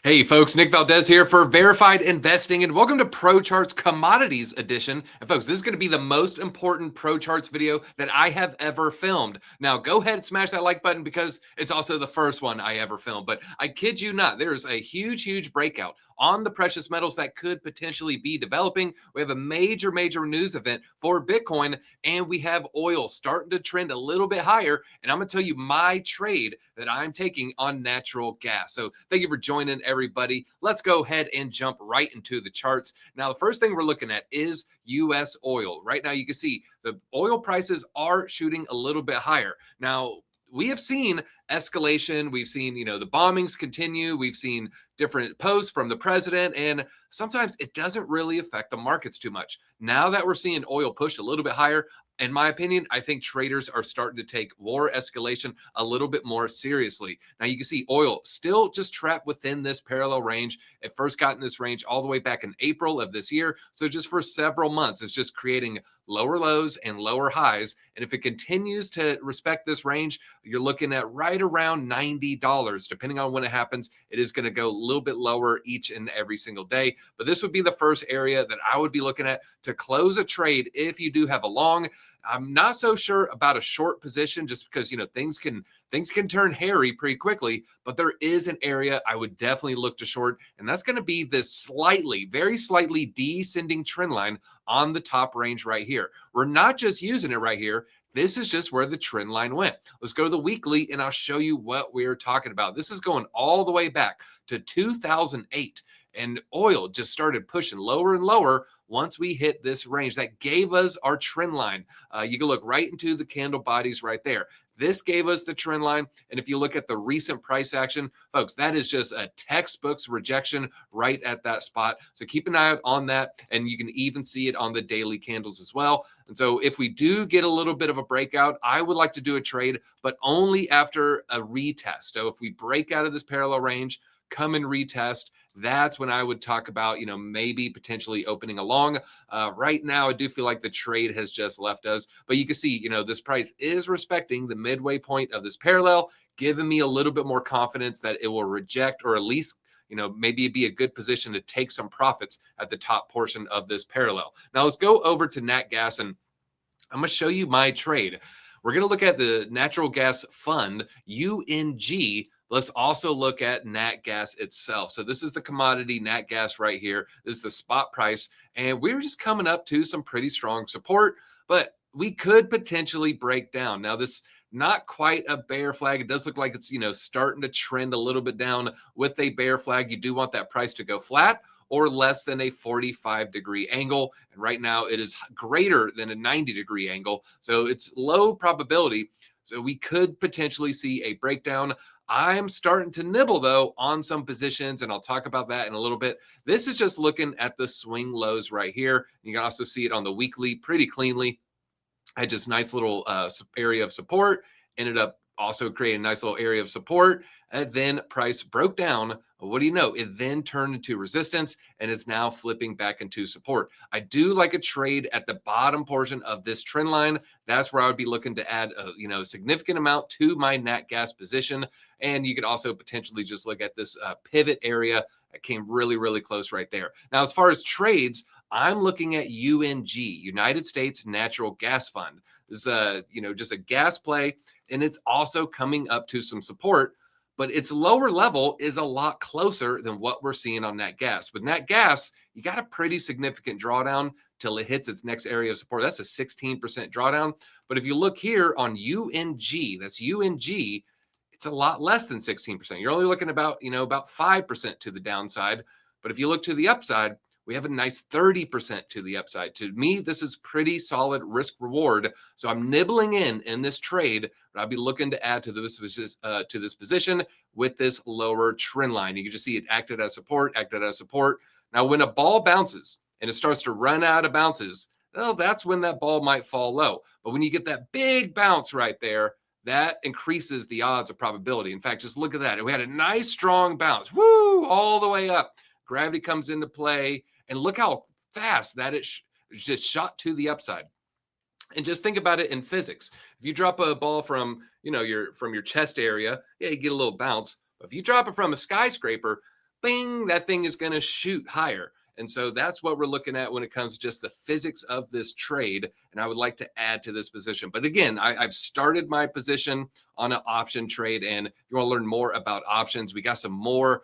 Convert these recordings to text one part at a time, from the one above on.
Hey folks, Nick Valdez here for Verified Investing, and welcome to Pro Charts Commodities Edition. And folks, this is going to be the most important Pro Charts video that I have ever filmed. Now, go ahead and smash that like button because it's also the first one I ever filmed. But I kid you not, there's a huge breakout on the precious metals that could potentially be developing. We have a major news event for Bitcoin, and we have oil starting to trend a little bit higher. And I'm going to tell you my trade that I'm taking on natural gas. So thank you for joining, everybody. Let's go ahead and jump right into the charts. Now, the first thing we're looking at is U.S. oil. Right now, you can see the oil prices are shooting a little bit higher. Now, we have seen escalation. We've seen, the bombings continue. We've seen different posts from the president, and sometimes it doesn't really affect the markets too much. Now that we're seeing oil push a little bit higher, in my opinion, I think traders are starting to take war escalation a little bit more seriously. Now, you can see oil still just trapped within this parallel range. It first got in this range all the way back in April of this year. So just for several months, it's just creating lower lows and lower highs. And if it continues to respect this range, you're looking at right around $90. Depending on when it happens, it is going to go a little bit lower each and every single day. But this would be the first area that I would be looking at to close a trade if you do have a long. I'm not so sure about a short position just because, things can turn hairy pretty quickly, but there is an area I would definitely look to short, and that's going to be this very slightly descending trend line on the top range right here. We're not just using it right here. This is just where the trend line went. Let's go to the weekly, and I'll show you what we're talking about. This is going all the way back to 2008. And oil just started pushing lower and lower once we hit this range. That gave us our trend line. You can look right into the candle bodies right there. This gave us the trend line. And if you look at the recent price action, folks, that is just a textbook's rejection right at that spot. So keep an eye out on that. And you can even see it on the daily candles as well. And so if we do get a little bit of a breakout, I would like to do a trade, but only after a retest. So if we break out of this parallel range, come and retest, that's when I would talk about, maybe potentially opening a long. Right now, I do feel like the trade has just left us. But you can see, this price is respecting the midway point of this parallel, giving me a little bit more confidence that it will reject, or at least, maybe it'd be a good position to take some profits at the top portion of this parallel. Now, let's go over to NatGas, and I'm going to show you my trade. We're going to look at the natural gas fund, UNG. Let's also look at NatGas itself. So this is the commodity NatGas right here. This is the spot price. And we're just coming up to some pretty strong support, but we could potentially break down. Now, this not quite a bear flag. It does look like it's, starting to trend a little bit down. With a bear flag, you do want that price to go flat or less than a 45-degree angle. And right now it is greater than a 90-degree angle. So it's low probability. So we could potentially see a breakdown. I'm starting to nibble, though, on some positions, and I'll talk about that in a little bit. This is just looking at the swing lows right here. You can also see it on the weekly pretty cleanly. I had just nice little area of support, ended up also creating a nice little area of support, and then price broke down. What do you know? It then turned into resistance and is now flipping back into support. I do like a trade at the bottom portion of this trend line. That's where I would be looking to add a significant amount to my NatGas position. And you could also potentially just look at this pivot area that came really close right there. Now, as far as trades, I'm looking at UNG, United States Natural Gas Fund. This is just a gas play, and it's also coming up to some support, but its lower level is a lot closer than what we're seeing on NatGas. With NatGas, you got a pretty significant drawdown till it hits its next area of support. That's a 16% drawdown. But if you look here on UNG, that's UNG, it's a lot less than 16%. You're only looking about 5% to the downside. But if you look to the upside, we have a nice 30% to the upside. To me, this is pretty solid risk reward. So I'm nibbling in this trade, but I'll be looking to add to this position with this lower trend line. You can just see it acted as support. Now, when a ball bounces and it starts to run out of bounces, well, that's when that ball might fall low. But when you get that big bounce right there, that increases the odds of probability. In fact, just look at that. We had a nice strong bounce, all the way up. Gravity comes into play. And look how fast that it just shot to the upside. And just think about it in physics. If you drop a ball from, your chest area, yeah, you get a little bounce. But if you drop it from a skyscraper, bing, that thing is going to shoot higher. And so that's what we're looking at when it comes to just the physics of this trade. And I would like to add to this position. But again, I've started my position on an option trade. And if you want to learn more about options, we got some more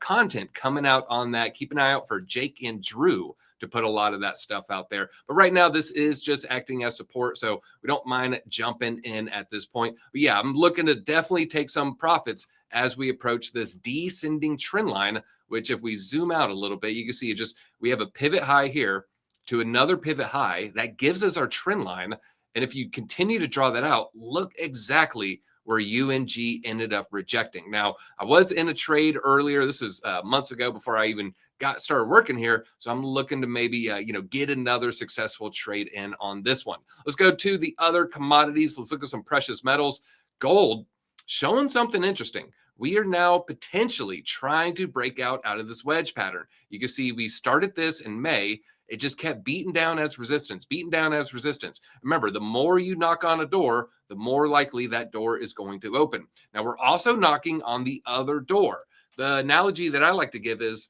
content coming out on that. Keep an eye out for Jake and Drew to put a lot of that stuff out there. But right now, this is just acting as support. So we don't mind jumping in at this point. But yeah, I'm looking to definitely take some profits as we approach this descending trend line, which if we zoom out a little bit, you can see we have a pivot high here to another pivot high that gives us our trend line. And if you continue to draw that out, look exactly where UNG ended up rejecting. Now, I was in a trade earlier. This was months ago before I even started working here. So I'm looking to maybe, get another successful trade in on this one. Let's go to the other commodities. Let's look at some precious metals. Gold showing something interesting. We are now potentially trying to break out of this wedge pattern. You can see we started this in May. It just kept beating down as resistance, beating down as resistance. Remember, the more you knock on a door, the more likely that door is going to open. Now, we're also knocking on the other door. The analogy that I like to give is,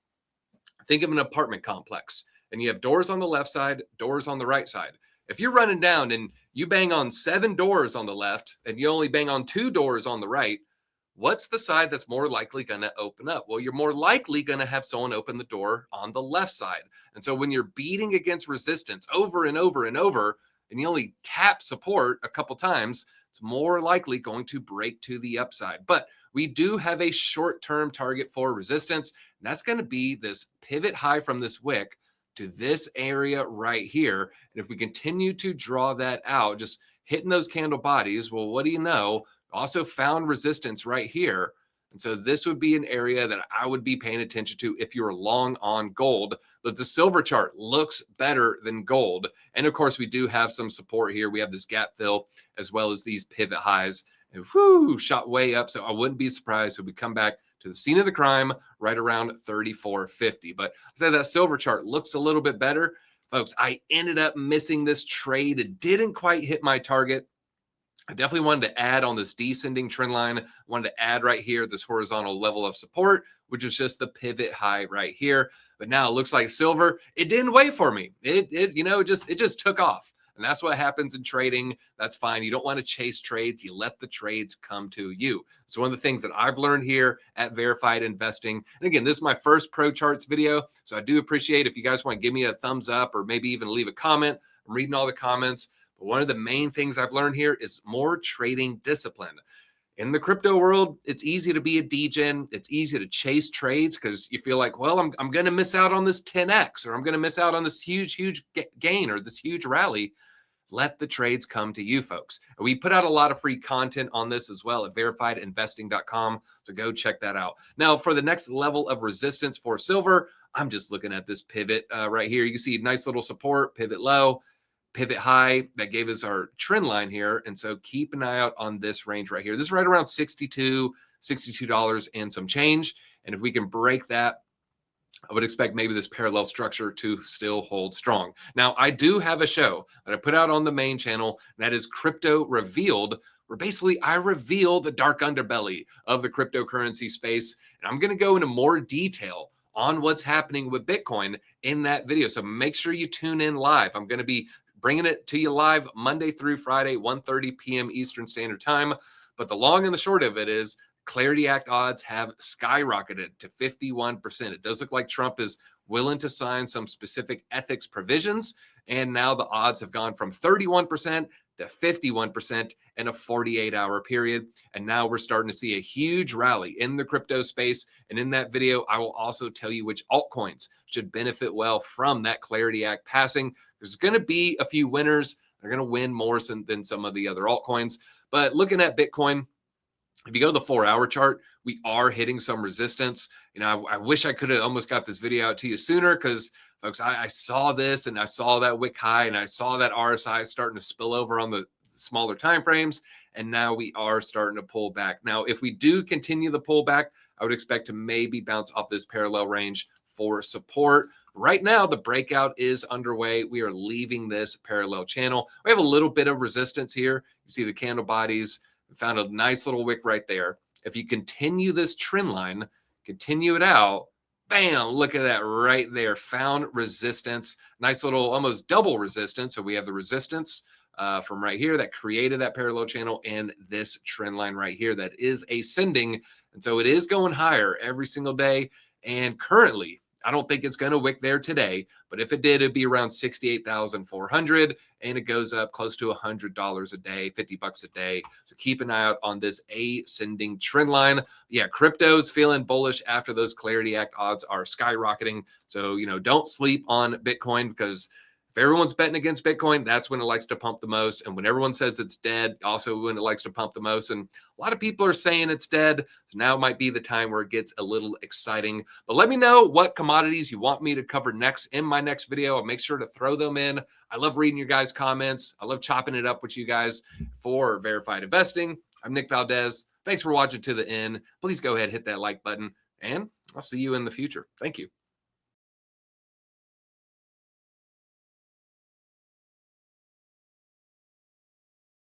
think of an apartment complex, and you have doors on the left side, doors on the right side. If you're running down and you bang on 7 doors on the left and you only bang on 2 doors on the right, what's the side that's more likely going to open up? Well, you're more likely going to have someone open the door on the left side. And so when you're beating against resistance over and over and over, and you only tap support a couple times, it's more likely going to break to the upside. But we do have a short-term target for resistance, and that's going to be this pivot high from this wick to this area right here. And if we continue to draw that out, just hitting those candle bodies, well, what do you know? Also found resistance right here. And so this would be an area that I would be paying attention to if you're long on gold. But the silver chart looks better than gold. And of course, we do have some support here. We have this gap fill as well as these pivot highs. And whoo, shot way up. So I wouldn't be surprised if we come back to the scene of the crime right around 34.50. But I say that silver chart looks a little bit better. Folks, I ended up missing this trade. It didn't quite hit my target. I definitely wanted to add on this descending trend line. I wanted to add right here this horizontal level of support, which is just the pivot high right here. But now it looks like silver, it didn't wait for me. It just took off. And that's what happens in trading. That's fine. You don't want to chase trades. You let the trades come to you. So one of the things that I've learned here at Verified Investing, and again, this is my first Pro Charts video, so I do appreciate if you guys want to give me a thumbs up or maybe even leave a comment. I'm reading all the comments. But one of the main things I've learned here is more trading discipline. In the crypto world, it's easy to be a degen. It's easy to chase trades because you feel like, well, I'm going to miss out on this 10x, or I'm going to miss out on this huge gain or this huge rally. Let the trades come to you, folks. And we put out a lot of free content on this as well at verifiedinvesting.com. So go check that out. Now, for the next level of resistance for silver, I'm just looking at this pivot right here. You can see nice little support, pivot low, pivot high that gave us our trend line here. And so keep an eye out on this range right here. This is right around $62 and some change. And if we can break that, I would expect maybe this parallel structure to still hold strong. Now, I do have a show that I put out on the main channel, and that is Crypto Revealed, where basically I reveal the dark underbelly of the cryptocurrency space. And I'm going to go into more detail on what's happening with Bitcoin in that video. So make sure you tune in live. I'm going to be bringing it to you live Monday through Friday, 1:30 p.m. Eastern Standard Time. But the long and the short of it is Clarity Act odds have skyrocketed to 51%. It does look like Trump is willing to sign some specific ethics provisions. And now the odds have gone from 31% to 51% in a 48-hour period. And now we're starting to see a huge rally in the crypto space. And in that video, I will also tell you which altcoins should benefit well from that Clarity Act passing. There's going to be a few winners. They're going to win more than some of the other altcoins. But looking at Bitcoin, if you go to the 4-hour chart, we are hitting some resistance. I wish I could have almost got this video out to you sooner because, folks, I saw this and I saw that wick high and I saw that RSI starting to spill over on the smaller time frames. And now we are starting to pull back. Now, if we do continue the pullback, I would expect to maybe bounce off this parallel range for support. Right now, the breakout is underway. We are leaving this parallel channel. We have a little bit of resistance here. You see the candle bodies. We found a nice little wick right there. If you continue this trend line, continue it out, bam, look at that right there. Found resistance. Nice little almost double resistance. So we have the resistance from right here that created that parallel channel and this trend line right here that is ascending. And so it is going higher every single day. And currently, I don't think it's going to wick there today, but if it did, it'd be around 68,400, and it goes up close to $100 a day, $50 a day. So keep an eye out on this ascending trend line. Yeah, crypto's feeling bullish after those Clarity Act odds are skyrocketing. So, don't sleep on Bitcoin, because if everyone's betting against Bitcoin, that's when it likes to pump the most. And when everyone says it's dead, also when it likes to pump the most. And a lot of people are saying it's dead. So now might be the time where it gets a little exciting. But let me know what commodities you want me to cover next in my next video. I'll make sure to throw them in. I love reading your guys' comments. I love chopping it up with you guys for Verified Investing. I'm Nick Valdez. Thanks for watching to the end. Please go ahead, hit that like button, and I'll see you in the future. Thank you.